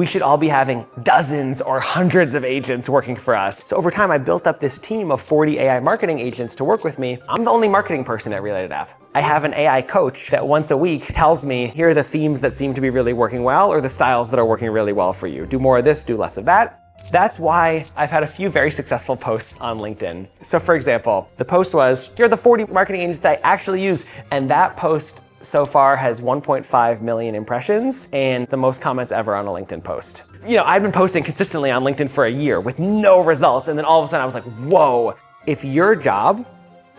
we should all be having dozens or hundreds of agents working for us. So over time, I built up this team of 40 AI marketing agents to work with me. I'm the only marketing person at Relay.app. I have an AI coach that once a week tells me, here are the themes that seem to be really working well, or the styles that are working really well for you. Do more of this, do less of that. That's why I've had a few very successful posts on LinkedIn. So for example, the post was, here are the 40 marketing agents that I actually use. And that post so far has 1.5 million impressions and the most comments ever on a LinkedIn post. You know, I've been posting consistently on LinkedIn for a year with no results. And then all of a sudden I was like, whoa, if your job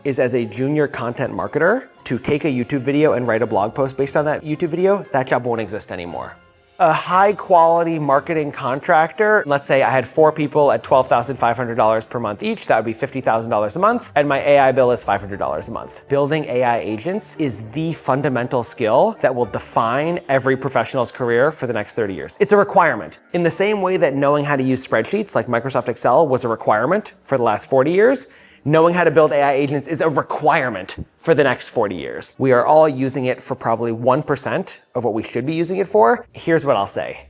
is as a junior content marketer to take a YouTube video and write a blog post based on that YouTube video, that job won't exist anymore. A high quality marketing contractor, let's say I had 4 people at $12,500 per month each, that would be $50,000 a month, and my AI bill is $500 a month. Building AI agents is the fundamental skill that will define every professional's career for the next 30 years. It's a requirement. In the same way that knowing how to use spreadsheets like Microsoft Excel was a requirement for the last 40 years, knowing how to build AI agents is a requirement for the next 40 years. We are all using it for probably 1% of what we should be using it for. Here's what I'll say.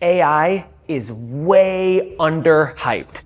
AI is way underhyped.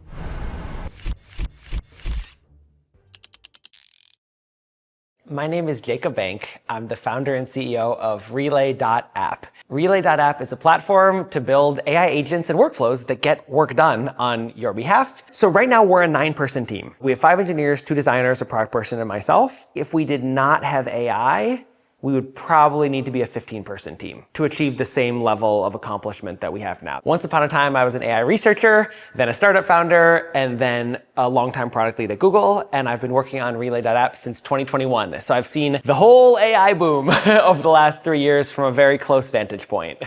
My name is Jacob Bank. I'm the founder and CEO of Relay.app. Relay.app is a platform to build AI agents and workflows that get work done on your behalf. So right now we're a 9-person team. We have 5 engineers, 2 designers, a product person, and myself. If we did not have AI, we would probably need to be a 15-person team to achieve the same level of accomplishment that we have now. Once upon a time, I was an AI researcher, then a startup founder, and then a longtime product lead at Google. And I've been working on Relay.app since 2021. So I've seen the whole AI boom over the last 3 years from a very close vantage point.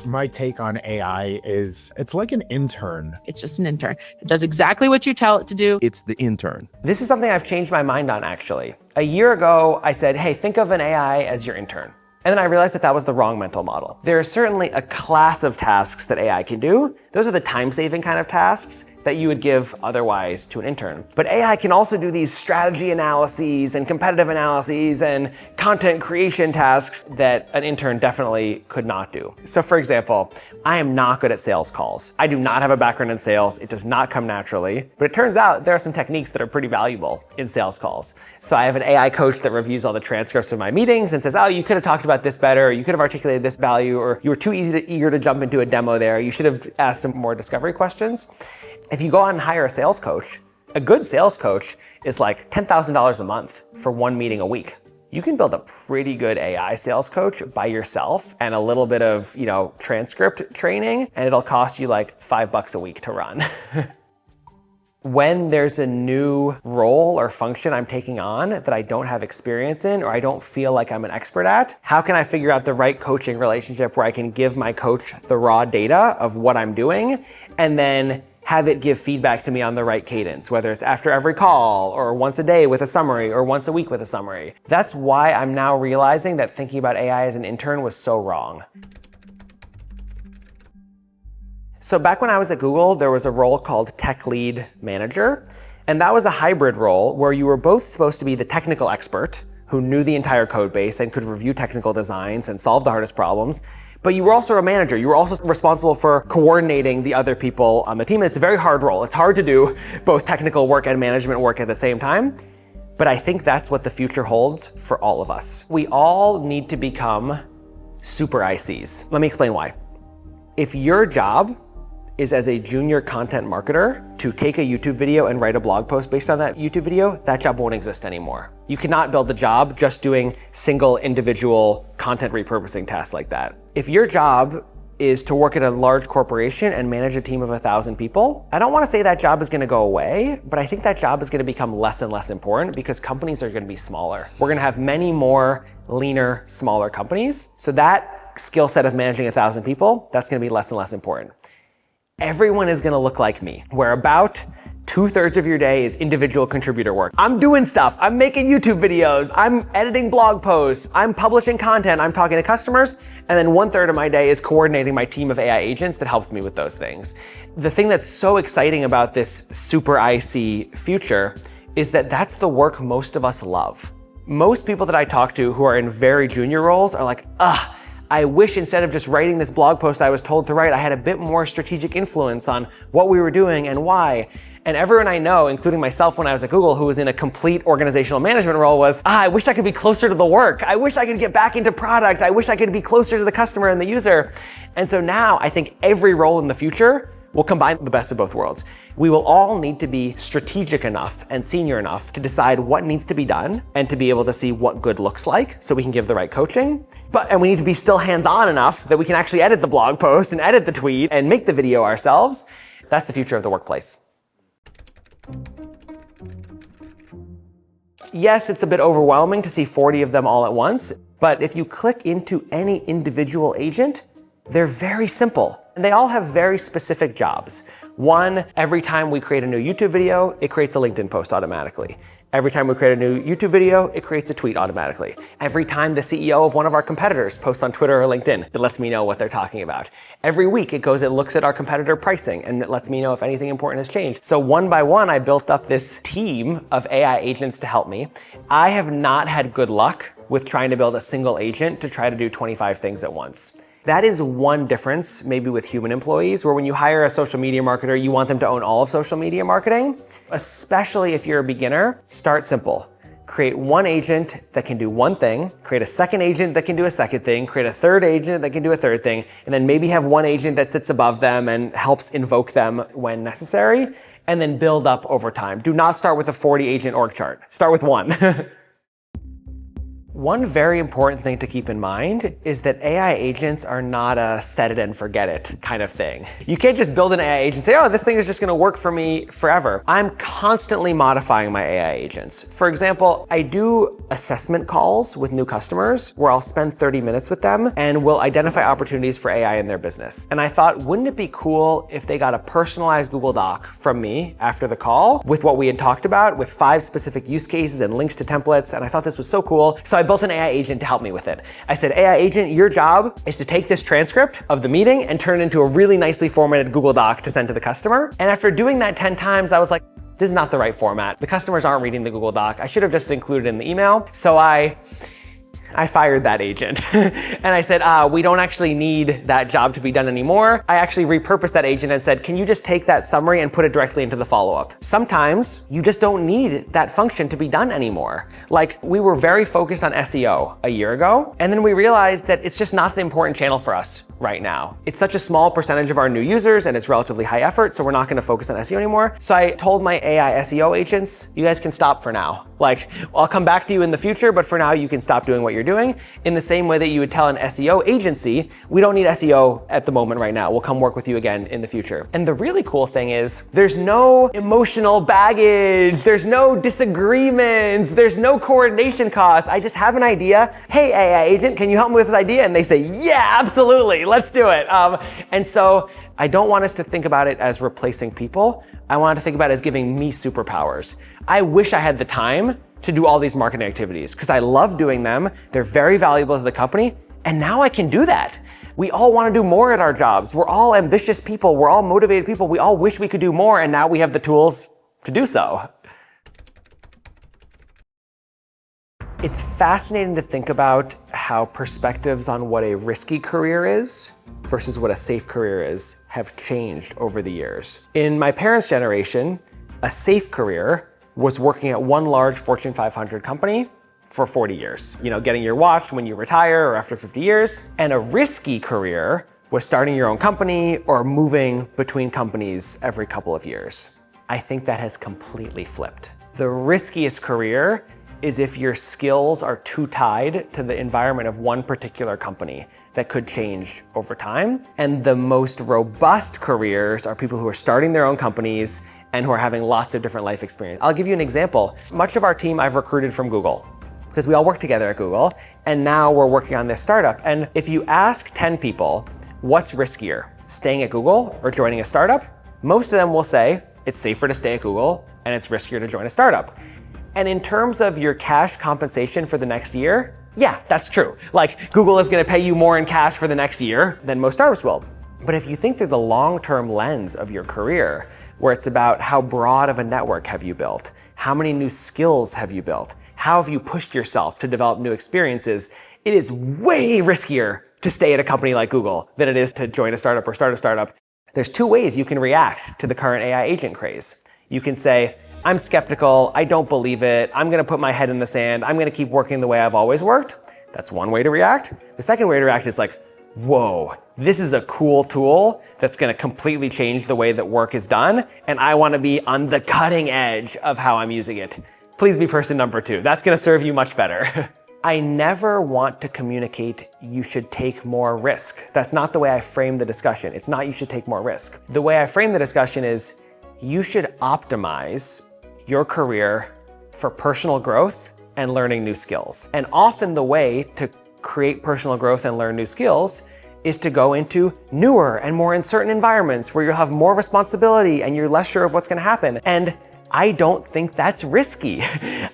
My take on AI is it's like an intern. It's just an intern. It does exactly what you tell it to do. It's the intern. This is something I've changed my mind on, actually. A year ago, I said, hey, think of an AI as your intern. And then I realized that that was the wrong mental model. There is certainly a class of tasks that AI can do. Those are the time-saving kind of tasks that you would give otherwise to an intern. But AI can also do these strategy analyses and competitive analyses and content creation tasks that an intern definitely could not do. So for example, I am not good at sales calls. I do not have a background in sales. It does not come naturally. But it turns out there are some techniques that are pretty valuable in sales calls. So I have an AI coach that reviews all the transcripts of my meetings and says, oh, you could have talked about this better, or you could have articulated this value, or you were too eager to jump into a demo there. You should have asked some more discovery questions. If you go out and hire a sales coach, a good sales coach is like $10,000 a month for 1 meeting a week. You can build a pretty good AI sales coach by yourself and a little bit of, transcript training, and it'll cost you like $5 a week to run. When there's a new role or function I'm taking on that I don't have experience in or I don't feel like I'm an expert at, how can I figure out the right coaching relationship where I can give my coach the raw data of what I'm doing and then have it give feedback to me on the right cadence, whether it's after every call or once a day with a summary or once a week with a summary. That's why I'm now realizing that thinking about AI as an intern was so wrong. So back when I was at Google, there was a role called Tech Lead Manager. And that was a hybrid role where you were both supposed to be the technical expert who knew the entire code base and could review technical designs and solve the hardest problems. But you were also a manager. You were also responsible for coordinating the other people on the team. And it's a very hard role. It's hard to do both technical work and management work at the same time. But I think that's what the future holds for all of us. We all need to become super ICs. Let me explain why. If your job is as a junior content marketer to take a YouTube video and write a blog post based on that YouTube video, that job won't exist anymore. You cannot build the job just doing single individual content repurposing tasks like that. If your job is to work at a large corporation and manage a team of 1,000 people, I don't want to say that job is going to go away, but I think that job is going to become less and less important because companies are going to be smaller. We're going to have many more leaner, smaller companies. So that skill set of managing 1,000 people, that's going to be less and less important. Everyone is going to look like me, where about 2/3 of your day is individual contributor work. I'm doing stuff. I'm making YouTube videos. I'm editing blog posts. I'm publishing content. I'm talking to customers. And then 1/3 of my day is coordinating my team of AI agents that helps me with those things. The thing that's so exciting about this super IC future is that that's the work most of us love. Most people that I talk to who are in very junior roles are like, I wish instead of just writing this blog post I was told to write, I had a bit more strategic influence on what we were doing and why. And everyone I know, including myself when I was at Google, who was in a complete organizational management role, was, I wish I could be closer to the work. I wish I could get back into product. I wish I could be closer to the customer and the user. And so now I think every role in the future will combine the best of both worlds. We will all need to be strategic enough and senior enough to decide what needs to be done and to be able to see what good looks like so we can give the right coaching. And we need to be still hands-on enough that we can actually edit the blog post and edit the tweet and make the video ourselves. That's the future of the workplace. Yes, it's a bit overwhelming to see 40 of them all at once, but if you click into any individual agent, they're very simple. And they all have very specific jobs. One, every time we create a new YouTube video, it creates a LinkedIn post automatically. Every time we create a new YouTube video, it creates a tweet automatically. Every time the CEO of one of our competitors posts on Twitter or LinkedIn, it lets me know what they're talking about. Every week it goes and looks at our competitor pricing and it lets me know if anything important has changed. So one by one, I built up this team of AI agents to help me. I have not had good luck with trying to build a single agent to try to do 25 things at once. That is one difference maybe with human employees, where when you hire a social media marketer, you want them to own all of social media marketing. Especially if you're a beginner, start simple. Create one agent that can do one thing, create a second agent that can do a second thing, create a third agent that can do a third thing, and then maybe have one agent that sits above them and helps invoke them when necessary, and then build up over time. Do not start with a 40 agent org chart. Start with one. One very important thing to keep in mind is that AI agents are not a set it and forget it kind of thing. You can't just build an AI agent and say, oh, this thing is just gonna work for me forever. I'm constantly modifying my AI agents. For example, I do assessment calls with new customers where I'll spend 30 minutes with them and we'll identify opportunities for AI in their business. And I thought, wouldn't it be cool if they got a personalized Google Doc from me after the call with what we had talked about, with 5 specific use cases and links to templates. And I thought this was so cool. So I built an AI agent to help me with it. I said, AI agent, your job is to take this transcript of the meeting and turn it into a really nicely formatted Google Doc to send to the customer. And after doing that 10 times, I was like, this is not the right format. The customers aren't reading the Google Doc. I should have just included it in the email. So I fired that agent. And I said, we don't actually need that job to be done anymore. I actually repurposed that agent and said, can you just take that summary and put it directly into the follow-up? Sometimes you just don't need that function to be done anymore. Like, we were very focused on SEO a year ago, and then we realized that it's just not the important channel for us right now. It's such a small percentage of our new users and it's relatively high effort, so we're not gonna focus on SEO anymore. So I told my AI SEO agents, you guys can stop for now. Like, I'll come back to you in the future, but for now you can stop doing what you're doing, in the same way that you would tell an SEO agency, we don't need SEO at the moment right now. We'll come work with you again in the future. And the really cool thing is there's no emotional baggage, there's no disagreements, there's no coordination costs. I just have an idea. Hey, AI agent, can you help me with this idea? And they say, yeah, absolutely, let's do it. And so I don't want us to think about it as replacing people. I want to think about it as giving me superpowers. I wish I had the time to do all these marketing activities because I love doing them. They're very valuable to the company. And now I can do that. We all want to do more at our jobs. We're all ambitious people. We're all motivated people. We all wish we could do more. And now we have the tools to do so. It's fascinating to think about how perspectives on what a risky career is versus what a safe career is have changed over the years. In my parents' generation, a safe career was working at one large Fortune 500 company for 40 years. You know, getting your watch when you retire or after 50 years. And a risky career was starting your own company or moving between companies every couple of years. I think that has completely flipped. The riskiest career is if your skills are too tied to the environment of one particular company that could change over time. And the most robust careers are people who are starting their own companies and who are having lots of different life experience. I'll give you an example. Much of our team I've recruited from Google because we all work together at Google, and now we're working on this startup. And if you ask 10 people, what's riskier, staying at Google or joining a startup? Most of them will say it's safer to stay at Google and it's riskier to join a startup. And in terms of your cash compensation for the next year, yeah, that's true. Like, Google is gonna pay you more in cash for the next year than most startups will. But if you think through the long-term lens of your career, where it's about how broad of a network have you built? How many new skills have you built? How have you pushed yourself to develop new experiences? It is way riskier to stay at a company like Google than it is to join a startup or start a startup. There's two ways you can react to the current AI agent craze. You can say, I'm skeptical, I don't believe it, I'm gonna put my head in the sand, I'm gonna keep working the way I've always worked. That's one way to react. The second way to react is like, whoa, this is a cool tool that's gonna completely change the way that work is done, and I wanna be on the cutting edge of how I'm using it. Please be person number two. That's gonna serve you much better. I never want to communicate you should take more risk. That's not the way I frame the discussion. It's not you should take more risk. The way I frame the discussion is you should optimize your career for personal growth and learning new skills. And often the way to create personal growth and learn new skills is to go into newer and more uncertain environments where you'll have more responsibility and you're less sure of what's gonna happen. And I don't think that's risky.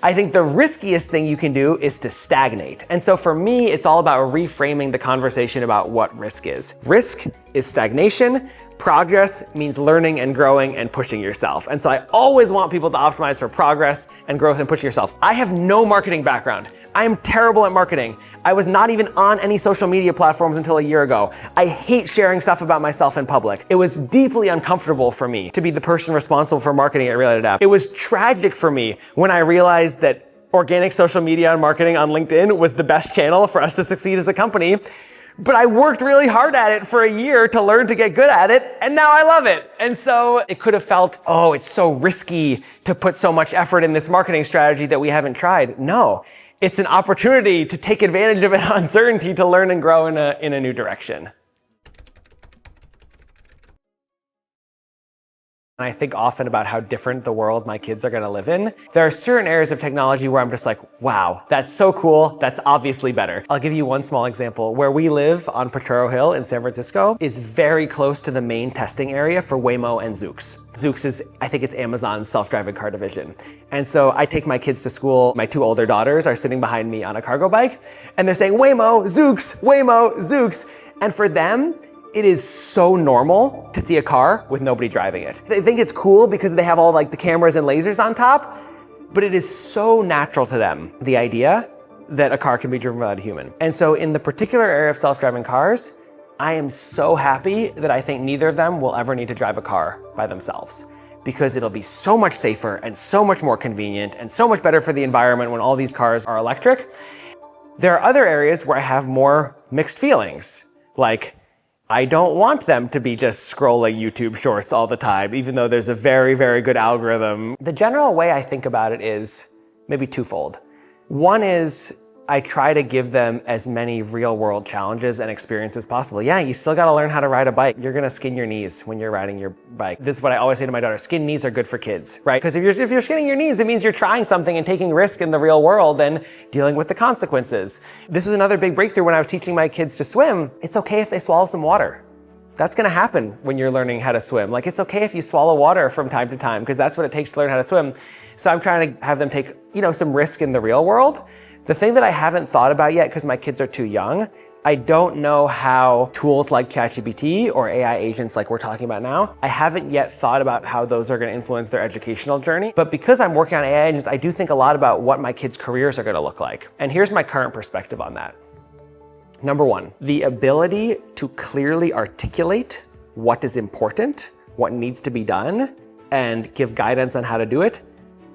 I think the riskiest thing you can do is to stagnate. And so for me, it's all about reframing the conversation about what risk is. Risk is stagnation. Progress means learning and growing and pushing yourself. And so I always want people to optimize for progress and growth and pushing yourself. I have no marketing background. I am terrible at marketing. I was not even on any social media platforms until a year ago. I hate sharing stuff about myself in public. It was deeply uncomfortable for me to be the person responsible for marketing at Relay.app. It was tragic for me when I realized that organic social media and marketing on LinkedIn was the best channel for us to succeed as a company. But I worked really hard at it for a year to learn to get good at it, and now I love it. And so it could have felt, oh, it's so risky to put so much effort in this marketing strategy that we haven't tried. No, it's an opportunity to take advantage of an uncertainty to learn and grow in a new direction. And I think often about how different the world my kids are gonna live in. There are certain areas of technology where I'm just like, wow, that's so cool, that's obviously better. I'll give you one small example. Where we live on Potrero Hill in San Francisco is very close to the main testing area for Waymo and Zoox. Zoox is, I think it's Amazon's self-driving car division. And so I take my kids to school, my two older daughters are sitting behind me on a cargo bike, and they're saying, Waymo, Zoox, Waymo, Zoox. And for them, it is so normal to see a car with nobody driving it. They think it's cool because they have all like the cameras and lasers on top, but it is so natural to them, the idea that a car can be driven without a human. And so in the particular area of self-driving cars, I am so happy that I think neither of them will ever need to drive a car by themselves, because it'll be so much safer and so much more convenient and so much better for the environment when all these cars are electric. There are other areas where I have more mixed feelings, like I don't want them to be just scrolling YouTube shorts all the time, even though there's a very, very good algorithm. The general way I think about it is maybe twofold. One is I try to give them as many real world challenges and experiences as possible. Yeah, you still gotta learn how to ride a bike. You're gonna skin your knees when you're riding your bike. This is what I always say to my daughter, skinned knees are good for kids, right? Because if you're skinning your knees, it means you're trying something and taking risk in the real world and dealing with the consequences. This was another big breakthrough when I was teaching my kids to swim. It's okay if they swallow some water. That's gonna happen when you're learning how to swim. Like, it's okay if you swallow water from time to time, because that's what it takes to learn how to swim. So I'm trying to have them take, some risk in the real world. The thing that I haven't thought about yet, because my kids are too young, I don't know how tools like ChatGPT or AI agents like we're talking about now, I haven't yet thought about how those are gonna influence their educational journey. But because I'm working on AI agents, I do think a lot about what my kids' careers are gonna look like. And here's my current perspective on that. Number one, the ability to clearly articulate what is important, what needs to be done, and give guidance on how to do it,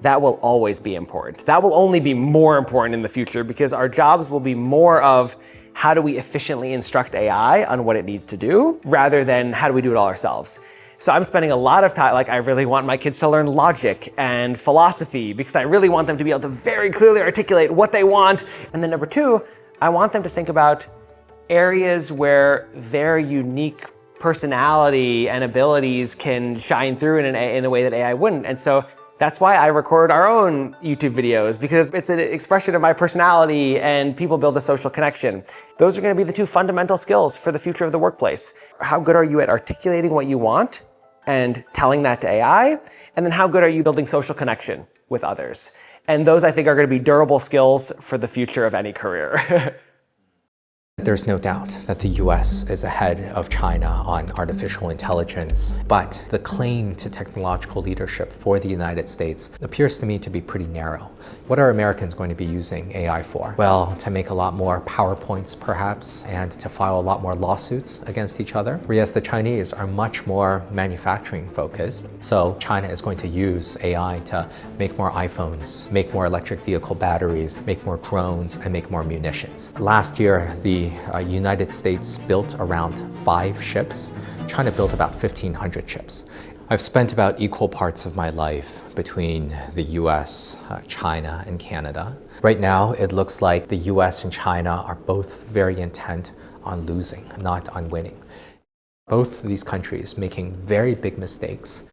that will always be important. That will only be more important in the future, because our jobs will be more of how do we efficiently instruct AI on what it needs to do, rather than how do we do it all ourselves. So I'm spending a lot of time, I really want my kids to learn logic and philosophy, because I really want them to be able to very clearly articulate what they want. And then number two, I want them to think about areas where their unique personality and abilities can shine through in a way that AI wouldn't. And so that's why I record our own YouTube videos, because it's an expression of my personality and people build a social connection. Those are gonna be the two fundamental skills for the future of the workplace. How good are you at articulating what you want and telling that to AI? And then how good are you building social connection with others? And those, I think, are gonna be durable skills for the future of any career. There's no doubt that the US is ahead of China on artificial intelligence, but the claim to technological leadership for the United States appears to me to be pretty narrow. What are Americans going to be using AI for? Well, to make a lot more PowerPoints perhaps, and to file a lot more lawsuits against each other, whereas the Chinese are much more manufacturing focused. So China is going to use AI to make more iPhones, make more electric vehicle batteries, make more drones, and make more munitions. Last year, the United States built around 5 ships. China built about 1,500 ships. I've spent about equal parts of my life between the US, China, and Canada. Right now, it looks like the US and China are both very intent on losing, not on winning. Both of these countries making very big mistakes.